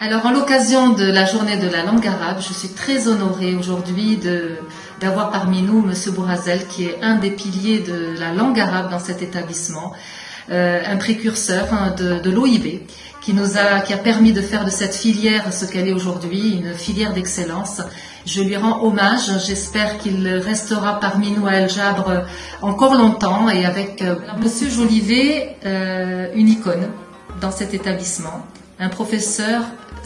Alors, en l'occasion de la journée de la langue arabe, je suis très honorée aujourd'hui d'avoir parmi nous Monsieur Bourazel, qui est un des piliers de la langue arabe dans cet établissement, un précurseur de l'OIB, qui a permis de faire de cette filière ce qu'elle est aujourd'hui, une filière d'excellence. Je lui rends hommage, j'espère qu'il restera parmi nous à El Jabre encore longtemps, et avec Monsieur Jolivet, une icône dans cet établissement, un professeur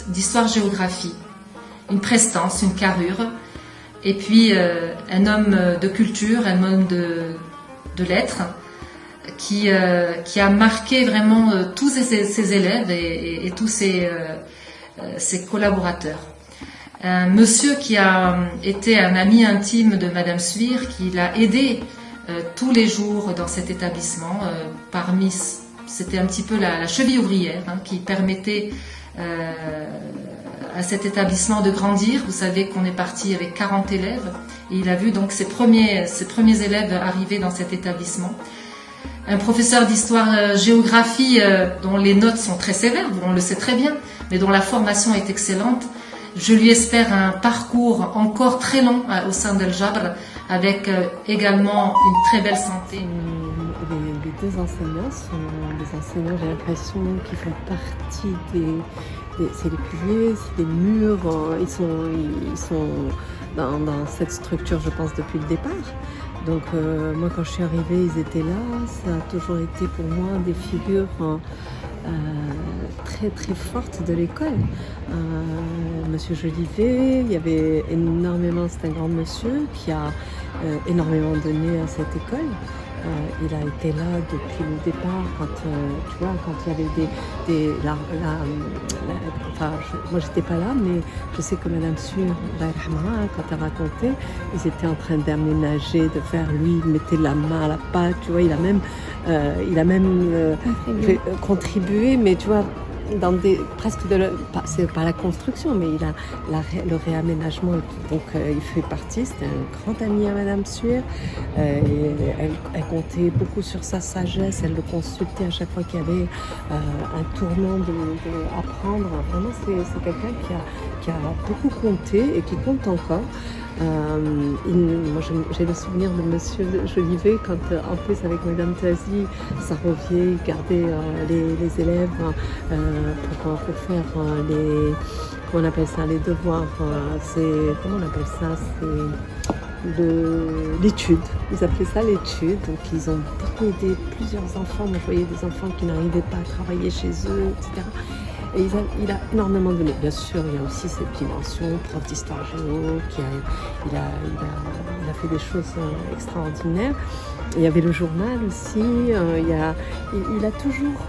d'histoire-géographie, une prestance, une carrure, et puis un homme de culture, un homme de lettres, qui a marqué vraiment tous ses élèves et tous ses collaborateurs. Un monsieur qui a été un ami intime de Madame Suir, qui l'a aidé tous les jours dans cet établissement. C'était un petit peu la cheville ouvrière, qui permettait à cet établissement de grandir. Vous savez qu'on est parti avec 40 élèves, et il a vu donc ses premiers élèves arriver dans cet établissement. Un professeur d'histoire-géographie dont les notes sont très sévères, on le sait très bien, mais dont la formation est excellente. Je lui espère un parcours encore très long au sein d'El Jabre, avec également une très belle santé. Les deux enseignants sont des enseignants, j'ai l'impression, qui font partie c'est les piliers, c'est des murs, ils sont dans cette structure, je pense, depuis le départ. Donc moi, quand je suis arrivée, ils étaient là. Ça a toujours été pour moi des figures très très fortes de l'école. Monsieur Jolivet, il y avait énormément, c'est un grand monsieur qui a énormément donné à cette école. Il a été là depuis le départ, quand il y avait moi j'étais pas là, mais je sais que Madame Suir, quand elle racontait, ils étaient en train d'aménager, de faire, lui, il mettait la main à la pâte, tu vois, il a même contribué, mais tu vois, dans c'est pas la construction, mais il a le réaménagement. Donc il fait partie, c'était un grand ami à Madame Suir. Elle comptait beaucoup sur sa sagesse, elle le consultait à chaque fois qu'il y avait un tournant à prendre. Vraiment, c'est quelqu'un qui a beaucoup compté et qui compte encore. Moi j'ai le souvenir de Monsieur Jolivet quand en plus avec Madame Tazi, ça revient, il gardait les élèves pour faire comment on appelle ça, les devoirs, comment on appelle ça, c'est l'étude, ils appelaient ça l'étude. Donc ils ont beaucoup aidé plusieurs enfants. Moi je voyais des enfants qui n'arrivaient pas à travailler chez eux, etc. Et il a énormément donné. Bien sûr, il y a aussi cette dimension prof d'histoire-géo, il a fait des choses extraordinaires. Il y avait le journal aussi. Il a toujours...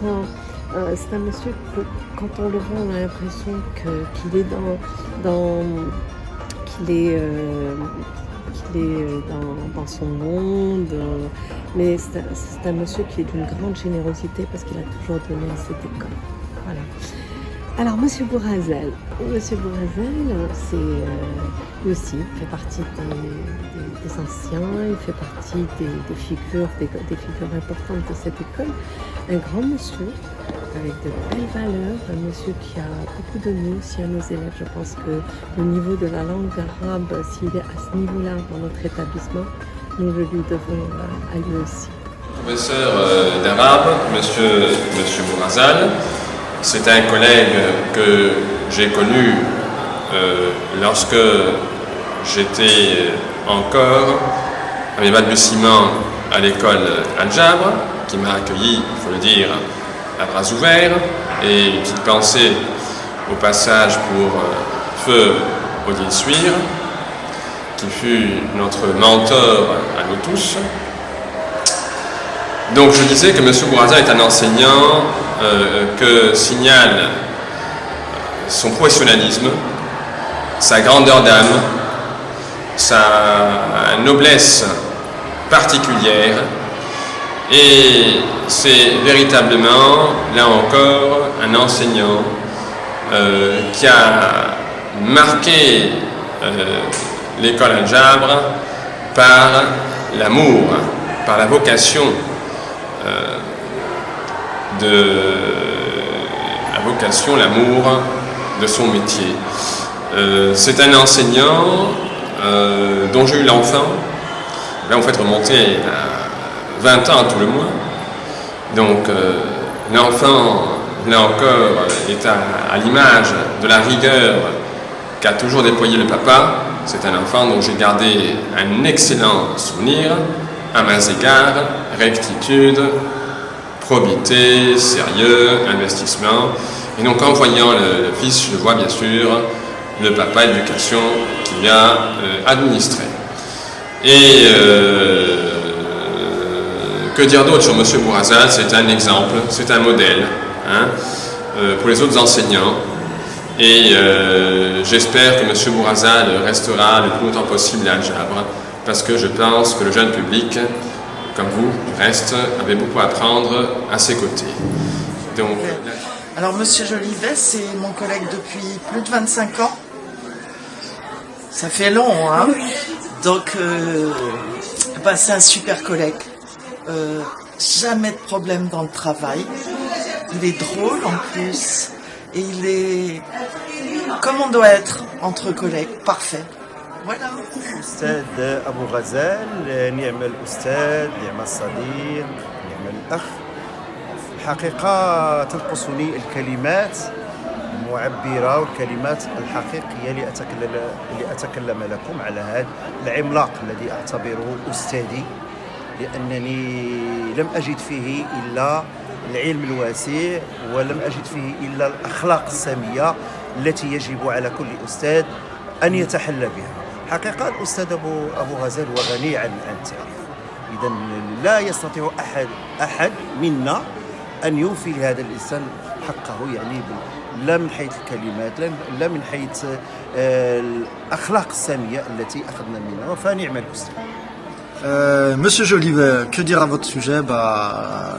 c'est un monsieur que, quand on le voit, on a l'impression qu'il est dans son monde. Mais c'est un monsieur qui est d'une grande générosité parce qu'il a toujours donné à cette école. Voilà. Alors, Monsieur Bourazel, c'est lui aussi fait partie des anciens, il fait partie des figures importantes de cette école. Un grand monsieur avec de belles valeurs, un monsieur qui a beaucoup donné aussi à nos élèves. Je pense que le niveau de la langue arabe, s'il est à ce niveau-là dans notre établissement, nous le lui devons à lui aussi. Professeur d'arabe, Monsieur Bourazel. C'est un collègue que j'ai connu lorsque j'étais encore à mes balbutiements à l'école Al Jabre, qui m'a accueilli, il faut le dire, à bras ouverts. Et une petite pensée au passage pour Feu Odile Suir, qui fut notre mentor à nous tous. Donc je disais que M. Bourazel est un enseignant que signale son professionnalisme, sa grandeur d'âme, sa noblesse particulière, et c'est véritablement, là encore, un enseignant qui a marqué l'école Al Jabre par l'amour, par la vocation l'amour de son métier. C'est un enseignant dont j'ai eu l'enfant, en fait remonté à 20 ans tout le moins. Donc l'enfant, là encore, est à l'image de la rigueur qu'a toujours déployé le papa. C'est un enfant dont j'ai gardé un excellent souvenir à mains égards, rectitude, probité, sérieux, investissement. Et donc en voyant le fils, je vois bien sûr le papa éducation qu'il a administré. Et que dire d'autre sur M. Bourazal? C'est un exemple, c'est un modèle pour les autres enseignants. Et j'espère que M. Bourazal restera le plus longtemps possible à Al-Jabre, parce que je pense que le jeune public, comme vous, du reste, avait beaucoup à apprendre à ses côtés. Donc, alors, Monsieur Jolivet, c'est mon collègue depuis plus de 25 ans. Ça fait long, hein? Donc, c'est un super collègue. Jamais de problème dans le travail. Il est drôle en plus. Et il est comme on doit être entre collègues. Parfait. Voilà. أستاذ أبو غزال نعم الأستاذ نعم الصديق نعم الأخ. الحقيقة تنقصني الكلمات المعبرة والكلمات الحقيقية لأتكلم لكم على هذا العملاق الذي أعتبره أستاذي، لأنني لم أجد فيه إلا العلم الواسع ولم أجد فيه إلا الأخلاق السامية التي يجب على كل أستاذ أن يتحلى بها. حقيقة الأستاذ أبو غزال هو غني عن التعريف، إذا لا يستطيع أحد منا أن يوفي لهذا الإنسان حقه، يعني لا من حيث الكلمات لا من حيث الأخلاق السامية التي أخذنا منها، فنعم الأستاذ. Monsieur Jolivet, que dire à votre sujet?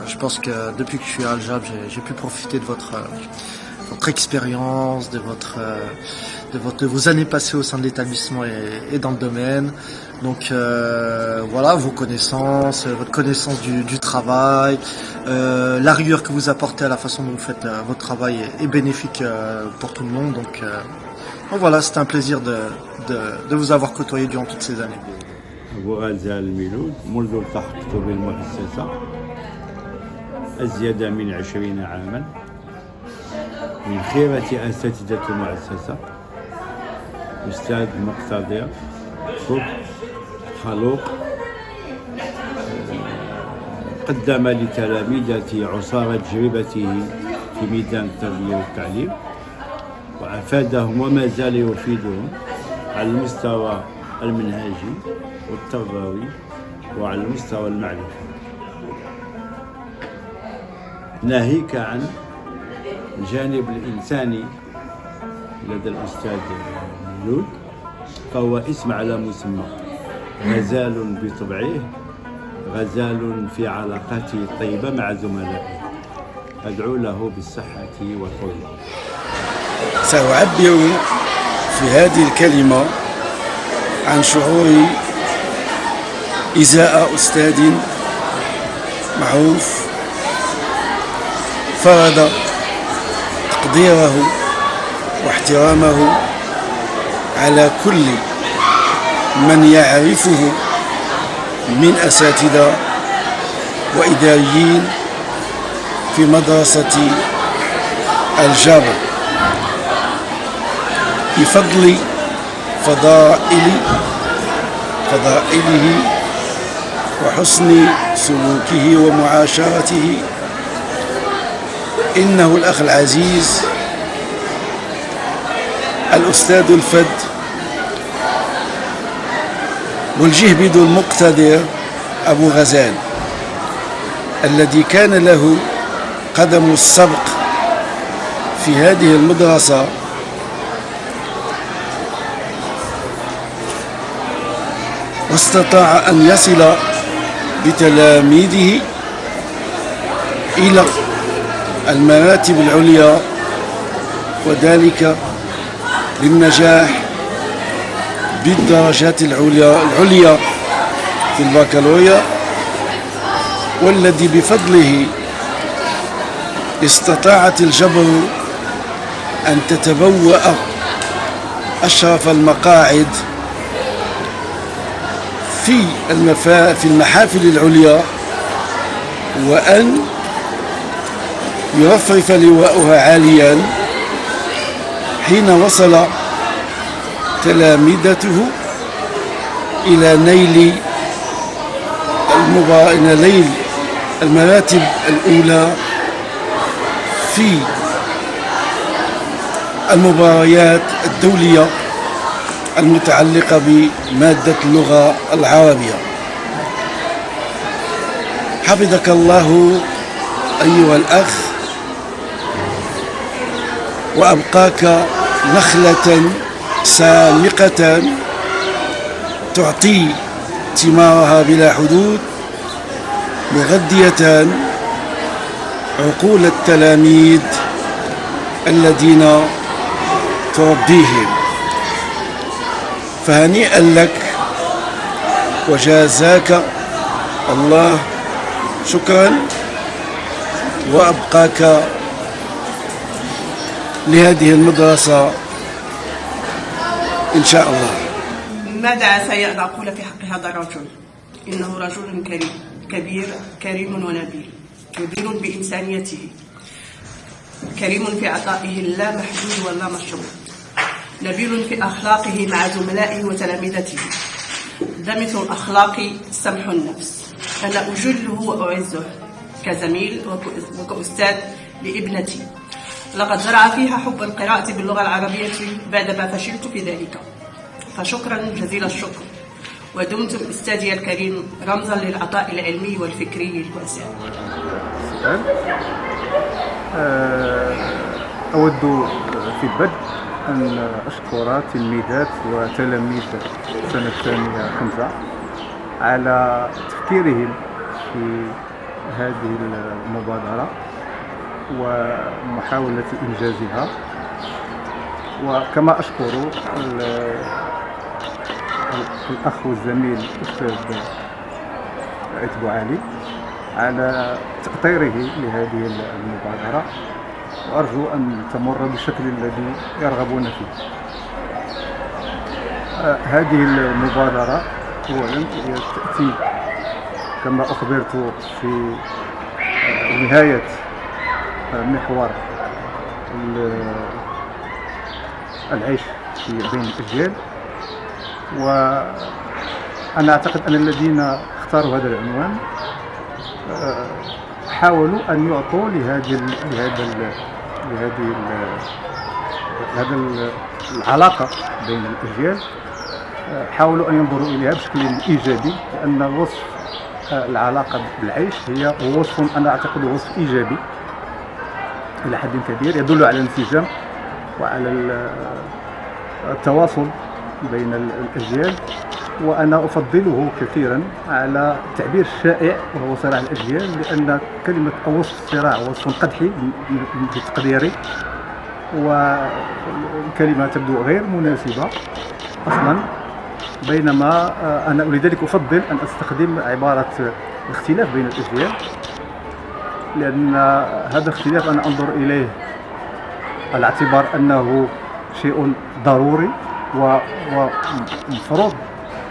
Je pense que depuis que je suis à Al-Jabre, j'ai pu profiter de votre expérience, de vos années passées au sein de l'établissement et dans le domaine. Donc voilà, vos connaissances, votre connaissance du travail, la rigueur que vous apportez à la façon dont vous faites votre travail est bénéfique pour tout le monde. Donc voilà, c'était un plaisir de vous avoir côtoyé durant toutes ces années. أبو غزال الميلود منذ التحقت بالمؤسسة أزيد من 20 عاما، من خيرة أساتذة المؤسسة، أستاذ مقتدر خلوق، قدم لتلاميذه عصارى تجربته في ميدان التربية والتعليم، وأفادهم وما زال يفيدهم على المستوى المنهجي والتربوي وعلى المستوى المعرفي، ناهيك عن الجانب الإنساني لدى الأستاذ مولود، فهو اسم على مسمى، غزال بطبعه، غزال في علاقاته الطيبة مع زملائه، أدعو له بالصحة والطول. سأعبر في هذه الكلمة عن شعوري إزاء أستاذ معروف فرض تقديره واحترامه على كل من يعرفه من أساتذة وإداريين في مدرسة الجابر بفضل فضائله وحسن سلوكه ومعاشرته. إنه الأخ العزيز الأستاذ الفذ والجهبذ المقتدر أبو غزال، الذي كان له قدم السبق في هذه المدرسة، واستطاع أن يصل بتلاميذه إلى المراتب العليا، وذلك للنجاح بالدرجات العليا في البكالوريا، والذي بفضله استطاعت الجبر أن تتبوأ أشرف المقاعد في المحافل العليا، وأن يرفرف لواءها عاليا حين وصل تلامذته إلى نيل المراتب الأولى في المباريات الدولية المتعلقة بمادة اللغة العربية. حفظك الله أيها الأخ، وأبقاك نخلة سامقة تعطي ثمارها بلا حدود، مغذية عقول التلاميذ الذين تربيهم. فهنيئا لك وجازاك الله شكرا، وأبقاك لهذه المدرسة إن شاء الله. ماذا عسى أن أقول في حق هذا الرجل؟ إنه رجل كريم كبير، كريم ونبيل، كبير بإنسانيته، كريم في عطائه لا محدود ولا مشروط، نبيل في أخلاقه مع زملائه وتلامذته، دمث الأخلاق سمح النفس. أنا أجله وأعزه كزميل وكأستاذ لابنتي. لقد زرع فيها حب القراءة باللغة العربية بعدما فشلت في ذلك، فشكرا جزيل الشكر، ودمتم أستاذي الكريم رمزا للعطاء العلمي والفكري الواسع. أود في البدء أن أشكر تلميذات وتلاميذ السنة الثانية خمسة على تفكيرهم في هذه المبادرة ومحاولة إنجازها، وكما أشكر الأخ والزميل الأستاذ عتبو علي على تأطيره لهذه المبادرة، وأرجو أن تمر بالشكل الذي يرغبون فيه. هذه المبادرة أولا هي تأتي كما أخبرت في نهاية محور العيش بين الأجيال، وأنا أعتقد أن الذين اختاروا هذا العنوان حاولوا أن يعطوا لهذه العلاقة بين الأجيال، حاولوا أن ينظروا إليها بشكل إيجابي، لأن وصف العلاقة بالعيش هي وصف أنا أعتقد وصف إيجابي إلى حد كبير، يدل على الانسجام وعلى التواصل بين الأجيال، وأنا أفضله كثيرا على التعبير الشائع وهو صراع الأجيال، لأن كلمة أو وصف الصراع وصف قدحي في تقديري، والكلمة تبدو غير مناسبة أصلا، بينما أنا لذلك أفضل أن أستخدم عبارة الاختلاف بين الأجيال، لأن هذا الاختلاف أنا أنظر إليه على اعتبار أنه شيء ضروري ومفروض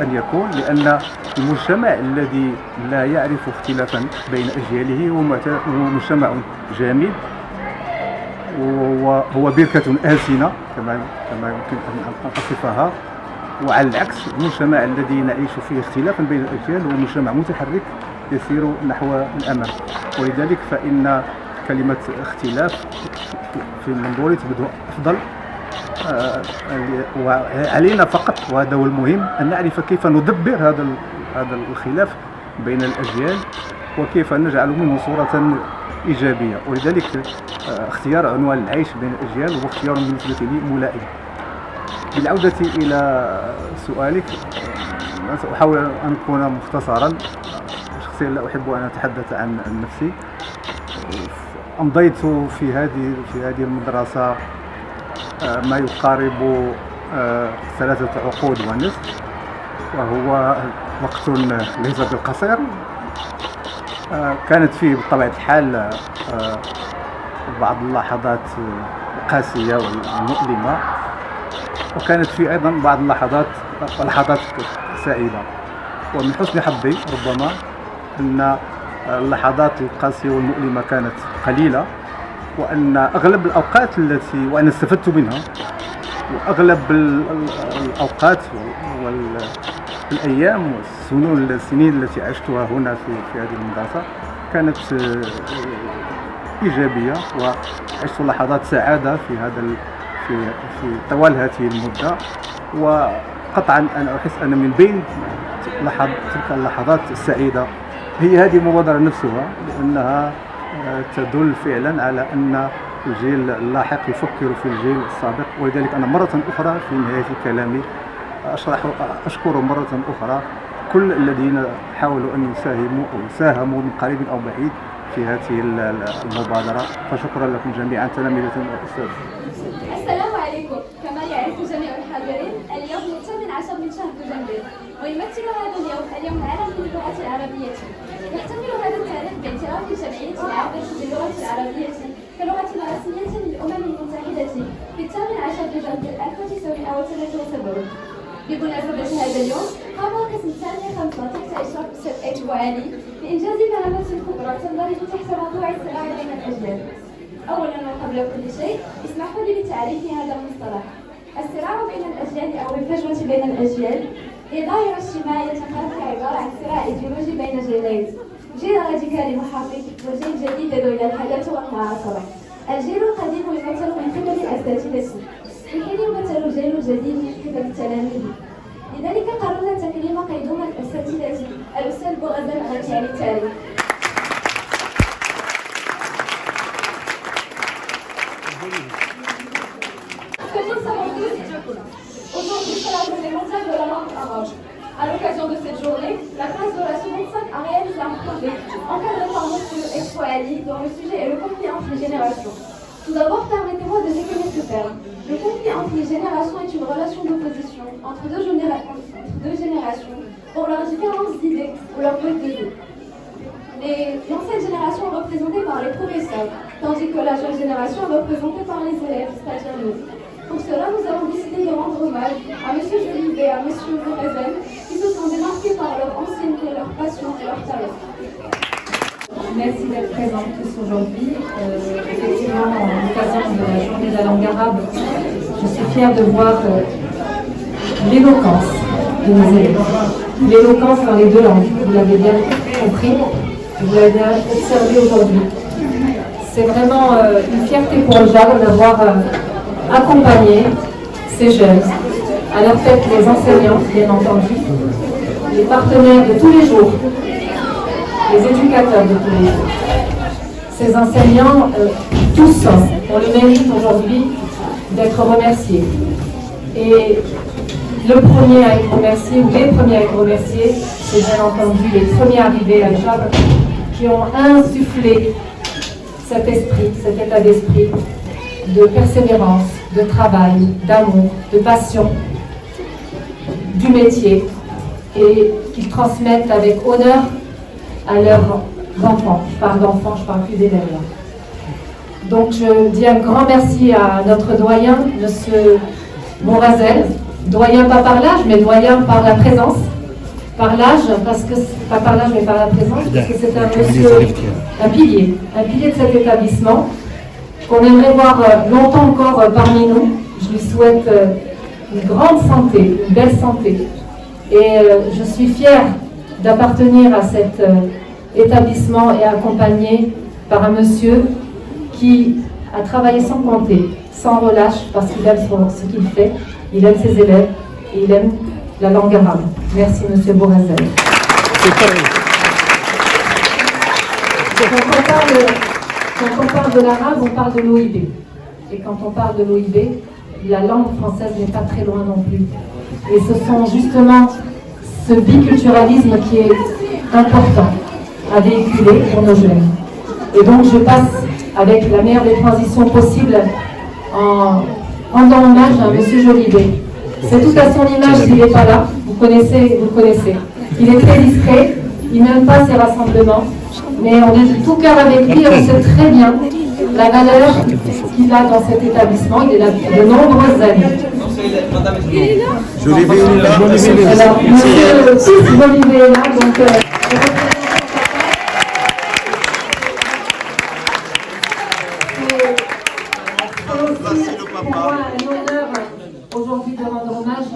أن يكون، لأن المجتمع الذي لا يعرف اختلافا بين أجياله هو مجتمع جامد، وهو بركة آسنة كما يمكن أن أصفها، وعلى العكس المجتمع الذي نعيش فيه اختلافا بين الأجيال هو مجتمع متحرك يسير نحو الأمام. ولذلك فإن كلمة اختلاف في منظوري تبدو أفضل، وعلينا فقط وهذا هو المهم أن نعرف كيف ندبر هذا الخلاف بين الأجيال وكيف نجعل منه صورة إيجابية. ولذلك اختيار عنوان العيش بين الأجيال هو اختيار بالنسبة لي ملائم. بالعودة إلى سؤالك، سأحاول أن أكون مختصرا. شخصيا لا أحب أن أتحدث عن نفسي. أمضيت في هذه المدرسة ما يقارب 3 عقود ونصف، وهو وقت ليس بالقصير. كانت فيه بطبيعة الحال بعض اللحظات القاسية والمؤلمة، وكانت في أيضا بعض اللحظات سعيدة. ومن حسن حظي ربما أن اللحظات القاسية والمؤلمة كانت قليلة، وأن أغلب الأوقات وأنا استفدت منها، وأغلب الأوقات والأيام والسنين التي عشتها هنا في هذه المدرسة كانت إيجابية، وعشت لحظات سعادة في طوال هذه المدة. وقطعا أنا أحس أن من بين تلك اللحظات السعيدة هي هذه المبادرة نفسها، لأنها تدل فعلا على أن الجيل اللاحق يفكر في الجيل السابق. ولذلك أنا مرة أخرى في نهاية كلامي أشكر مرة أخرى كل الذين حاولوا أن يساهموا أو ساهموا من قريب أو بعيد في هذه المبادرة، فشكرا لكم جميعا تلاميذ وأستاذ. السلام عليكم. كما يعرف جميع الحاضرين، اليوم 18 من شهر دجنبر، ويمثل هذا اليوم العالمي للغة العربية. يحتمل هذا التاريخ باعتراف الجمعية العامة للغة العربية كلغة رسمية للأمم المتحدة في 18 دجنبر 1973. بمناسبة هذا اليوم، قام القسم الثاني 5 تحت إشراف الأستاذ أيوب علي بإنجاز مهمة كبرى تندرج تحت موضوع الصراع بين الأجيال. أولا وقبل كل شيء، اسمحوا لي بتعريف هذا المصطلح. الصراع بين الأجيال أو الفجوة بين الأجيال هي ظاهرة اجتماعية تنقسم عبارة عن صراع إيديولوجي بين جيلين، جيل راديكالي محافظ وجيل جديد يدعو إلى الحداثة والمعاصرة. الجيل القديم يمثل من قبل الأساتذة، في حين يمثل الجيل الجديد من قبل التلاميذ. لذلك قررنا تكريم قيدوم الأساتذة الأستاذ بوغزال الغني عن التاريخ. Aujourd'hui, c'est la journée mondiale de la langue arabe. À l'occasion de cette journée, la classe de la seconde 5 a réalisé un projet encadré par M. Expo Ali, dont le sujet est le conflit entre les générations. Tout d'abord, permettez-moi de définir ce terme. Le conflit entre les générations est une relation d'opposition entre deux générations pour leurs différences d'idées ou leur mode de vie. L'ancienne génération est représentée par les professeurs, tandis que la jeune génération est représentée par les élèves, c'est-à-dire nous. Pour cela, nous avons décidé de rendre hommage à M. Jolivet et à M. Bourazel, qui se sont démarqués par leur ancienneté, leur passion et leur talent. Merci d'être présente tous aujourd'hui. Effectivement, à l'occasion de la journée de la langue arabe, je suis fière de voir l'éloquence de nos élèves. L'éloquence dans les deux langues, vous l'avez bien compris, vous l'avez bien observé aujourd'hui. C'est vraiment une fierté pour le JAB d'avoir accompagné ces jeunes, à leur tête les enseignants, bien entendu, les partenaires de tous les jours, les éducateurs de tous les jours. Ces enseignants, tous, ont le mérite aujourd'hui d'être remerciés. Et le premier à être remercié, ou les premiers à être remerciés, c'est bien entendu les premiers arrivés à JAB qui ont insufflé cet esprit, cet état d'esprit de persévérance, de travail, d'amour, de passion, du métier, et qu'ils transmettent avec honneur à leurs enfants. Je parle d'enfants, je ne parle plus d'élèves. Donc je dis un grand merci à notre doyen, M. Bourazel, doyen pas par l'âge, mais doyen par la présence. Par l'âge, parce que, pas par l'âge, mais par la présence, parce que c'est un monsieur, un pilier de cet établissement, qu'on aimerait voir longtemps encore parmi nous. Je lui souhaite une grande santé, une belle santé. Et je suis fière d'appartenir à cet établissement et accompagné par un monsieur qui a travaillé sans compter, sans relâche, parce qu'il aime ce qu'il fait, il aime ses élèves et il aime la langue arabe. Merci monsieur Bourazel. Quand on parle de l'arabe, on parle de l'OIB. Et quand on parle de l'OIB, la langue française n'est pas très loin non plus. Et ce sont justement ce biculturalisme qui est important à véhiculer pour nos jeunes. Et donc je passe avec la meilleure des transitions possibles en rendant hommage à M. Jolivet. C'est tout à son image s'il n'est pas là, vous le connaissez. Il est très discret, il n'aime pas ces rassemblements, mais on est de tout cœur avec lui et on sait très bien la valeur qu'il a dans cet établissement. Il est là depuis de nombreuses années. Jolivet est là. Alors, monsieur Jolivet est là, donc... aujourd'hui de rendre hommage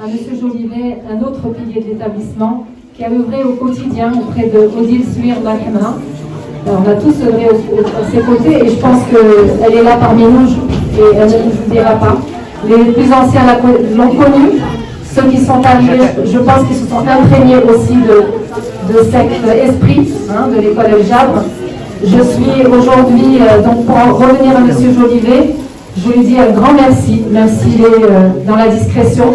à M. Jolivet, un autre pilier de l'établissement, qui a œuvré au quotidien auprès de Odile Suir Malhama. On a tous œuvré à ses côtés et je pense qu'elle est là parmi nous et elle ne nous dira pas. Les plus anciens l'ont connue, ceux qui sont arrivés, je pense qu'ils se sont imprégnés aussi de cet esprit de l'école El Jabre. Je suis aujourd'hui, donc pour en revenir à M. Jolivet, je lui dis un grand merci, même s'il est dans la discrétion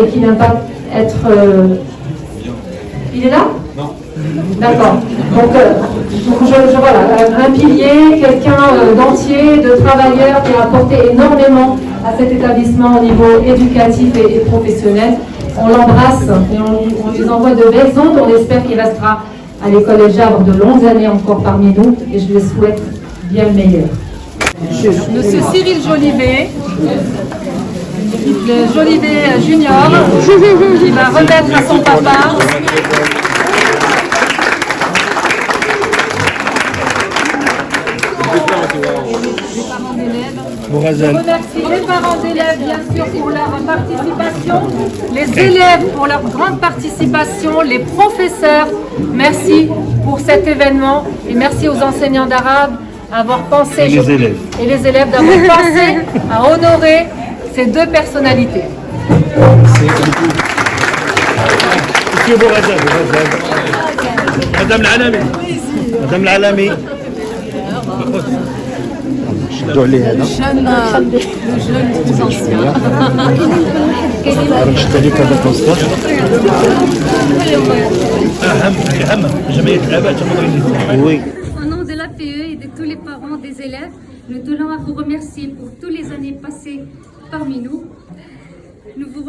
et qu'il n'aime pas être... Il est là? Non. D'accord. Donc voilà, un pilier, quelqu'un d'entier, de travailleur qui a apporté énormément à cet établissement au niveau éducatif et professionnel. On l'embrasse et on lui envoie de belles ondes. On espère qu'il restera à l'école El Jabre de longues années encore parmi nous et je lui souhaite bien le meilleur. Monsieur Cyril Jolivet, le Jolivet Junior, qui va remettre à son papa Je remercie les parents d'élèves, bien sûr, pour leur participation, les élèves pour leur grande participation, les professeurs, merci pour cet événement et merci aux enseignants d'arabe d'avoir pensé et les élèves d'avoir pensé à honorer ces deux personnalités. Madame Alami. Madame Alami. le jeune plus ancien. Au nom de l'APE et de tous les parents des élèves, nous tenons à vous remercier pour toutes les années passées parmi nous. Nous vous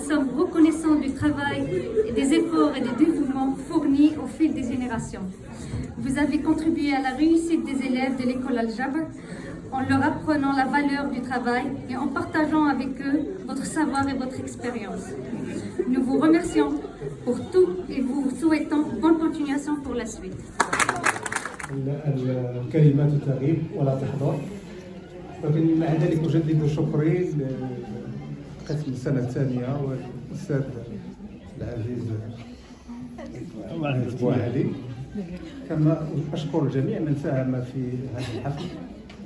sommes reconnaissants du travail, et des efforts et des dévouements fournis au fil des générations. Vous avez contribué à la réussite des élèves de l'école El Jabre en leur apprenant la valeur du travail et en partageant avec eux votre savoir et votre expérience. Nous vous remercions pour tout et vous souhaitons bonne continuation pour la suite. الكلمات تغيب ولا تحضر، ولكن مع ذلك أجدد شكري لقسم السنة الثانية والأستاذ العزيز علي، كما أشكر الجميع من ساهم في هذا الحفل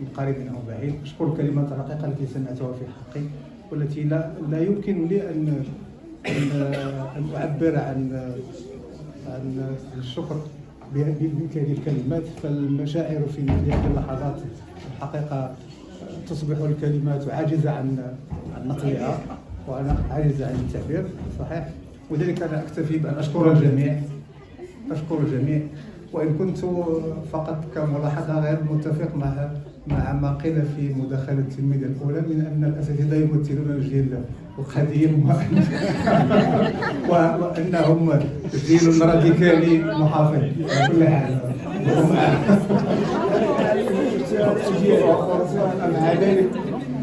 من قريب أو بعيد. أشكر الكلمات الرقيقة التي سمعتها في حقي والتي لا يمكن لي أن أعبر عن الشكر بمثل هذه الكلمات، فالمشاعر في مثل هذه اللحظات الحقيقة تصبح الكلمات عاجزة عن نقلها وأنا عاجز عن التعبير صحيح، ولذلك أنا أكتفي بأن أشكر الجميع وإن كنت فقط كملاحظة غير متفق مع ما قيل في مداخلة التلميذة الأولى من أن الأساتذة يمثلون الجيل القديم وأنهم جيل راديكالي محافظ على كل حال.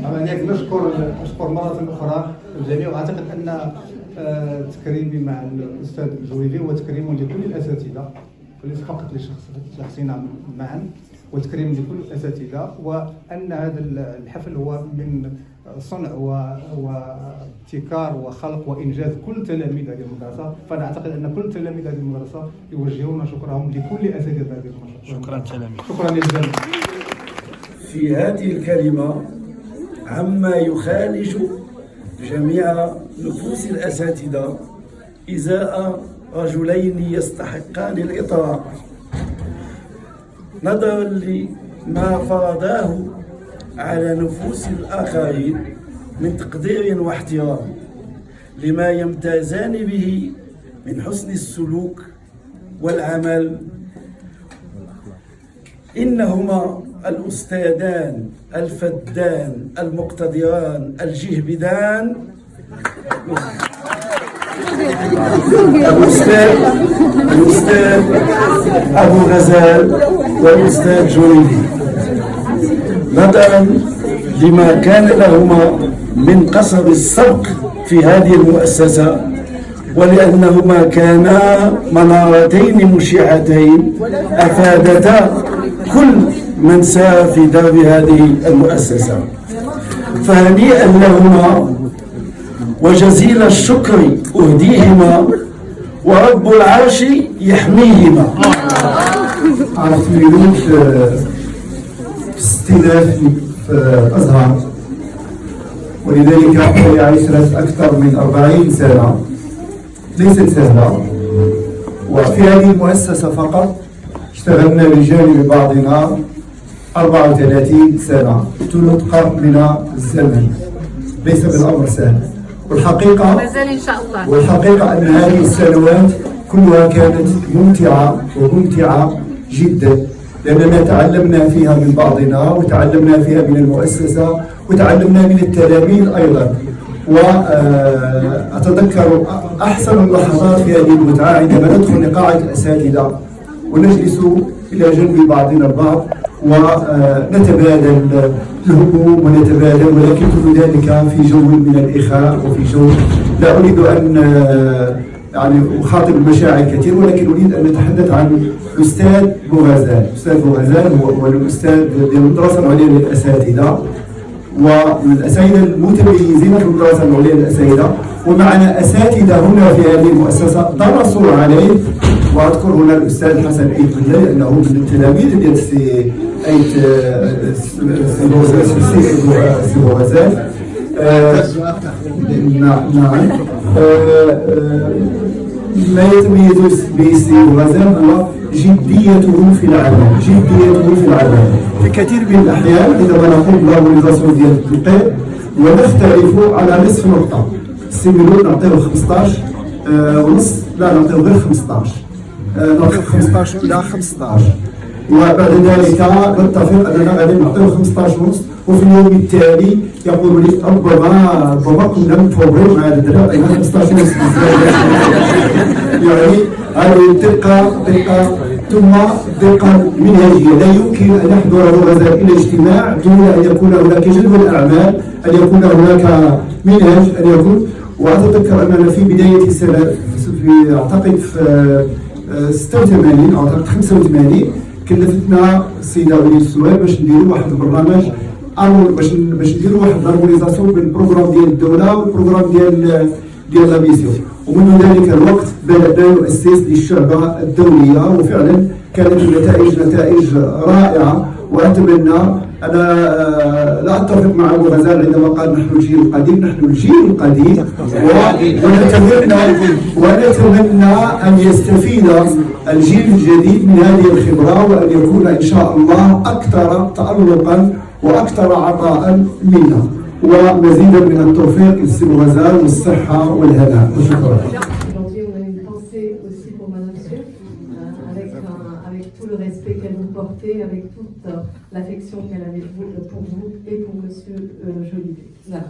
مع ذلك نشكر مرة أخرى الجميع، وأعتقد أن تكريمي مع الأستاذ جويفي هو تكريم لكل الأساتذة وليس فقط لشخصنا معا، وتكريم لكل الأساتذة، وأن هذا الحفل هو من صنع وابتكار وخلق وإنجاز كل تلاميذ هذه المدرسة، فأنا أعتقد أن كل تلاميذ هذه المدرسة يوجهون شكرهم لكل أساتذة هذه المدرسة. شكرا تلاميذ. شكرا للجميع. في هذه الكلمة عما يخالج جميع نفوس الأساتذة إزاء رجلين يستحقان الإطراء، نظرا لما فرضاه على نفوس الآخرين من تقدير واحترام لما يمتازان به من حسن السلوك والعمل. إنهما الأستاذان الفدان المقتدران الجهبدان الأستاذ أبو غزال والأستاذ جوليبي، نظرا لما كان لهما من قصب السبق في هذه المؤسسة، ولأنهما كانا منارتين مشعتين أفادتا كل من سار في درب هذه المؤسسة، فهنيئا لهما وجزيل الشكر أهديهما ورب العرش يحميهما. عرفت ميلود في استئناف في الأزهر، ولذلك هي عشرة أكثر من 40 سنة ليست سهلة، وفي هذه المؤسسة فقط اشتغلنا بجانب بعضنا 34 سنة، ثلث قرن من الزمن، ليس بالأمر سهل. والحقيقة مازال إن شاء الله. والحقيقة أن هذه السنوات كلها كانت ممتعة وممتعة جدا، لأننا تعلمنا فيها من بعضنا وتعلمنا فيها من المؤسسة وتعلمنا من التلاميذ أيضا. وأتذكر أحسن اللحظات في هذه المتعة عندما ندخل لقاعة الأساتذة ونجلس إلى جنب بعضنا البعض ونتبادل الهموم ونتبادل، ولكن كل ذلك في جو من الإخاء وفي جو لا أريد أن يعني أخاطب المشاعر كثير، ولكن أريد أن نتحدث عن الأستاذ بوغزال. الأستاذ بوغزال هو الأستاذ ديال المدرسة العليا للأساتذة ومن الأساتذة المتميزين في المدرسة العليا للأساتذة، ومعنا أساتذة هنا في هذه المؤسسة درسوا عليه، وأذكر هنا الأستاذ حسن عيد بالله لأنه من التلاميذ ديال سي أيت سي بوغزال. نعم. ما يتميز بسي بوغزال هو جديته في العمل، جديته في العمل. في كثير من الأحيان عندما نقوم بلابوريزاسيون ديال التلقيح ونختلف على نصف نقطة، السي ميلود نعطيو 15 ونص، لا نعطيو غير 15، نعطيو 15 إلى 15، وبعد ذلك نتفق أننا غادي نعطيو 15 ونص، وفي اليوم التالي يقول لي ربما كنا متفوقين مع هذا الدراري عطينا 15 ونص. يعني هذه دقة ثم دقة منهجية، لا يمكن أن يحضر غزال إلى اجتماع دون أن يكون هناك جدول أعمال، أن يكون هناك منهج، أن يكون. وأتذكر أننا في بداية السنة في أعتقد في 86 أو أعتقد 85 كلفتنا السيدة وليد السوير باش نديروا واحد البرنامج باش نديروا واحد الهارمونيزاسيون بين البروغرام ديال الدولة والبروغرام ديال لا ميسيون، ومنذ ذلك الوقت بدأنا نؤسس للشعبة الدولية، وفعلا كانت نتائج رائعة. وأتمنى، أنا لا أتفق مع أبو غزال عندما قال نحن الجيل القديم، نحن الجيل القديم، ونتمنى أن يستفيد الجيل الجديد من هذه الخبرة، وأن يكون إن شاء الله أكثر تألقا وأكثر عطاء منا، ومزيدا من التوفيق للسي غزال والصحة والهناء. وشكرا. Avec tout le respect qu'elle vous portait, avec toute l'affection qu'elle avait pour vous et pour Monsieur Jolivet. Voilà.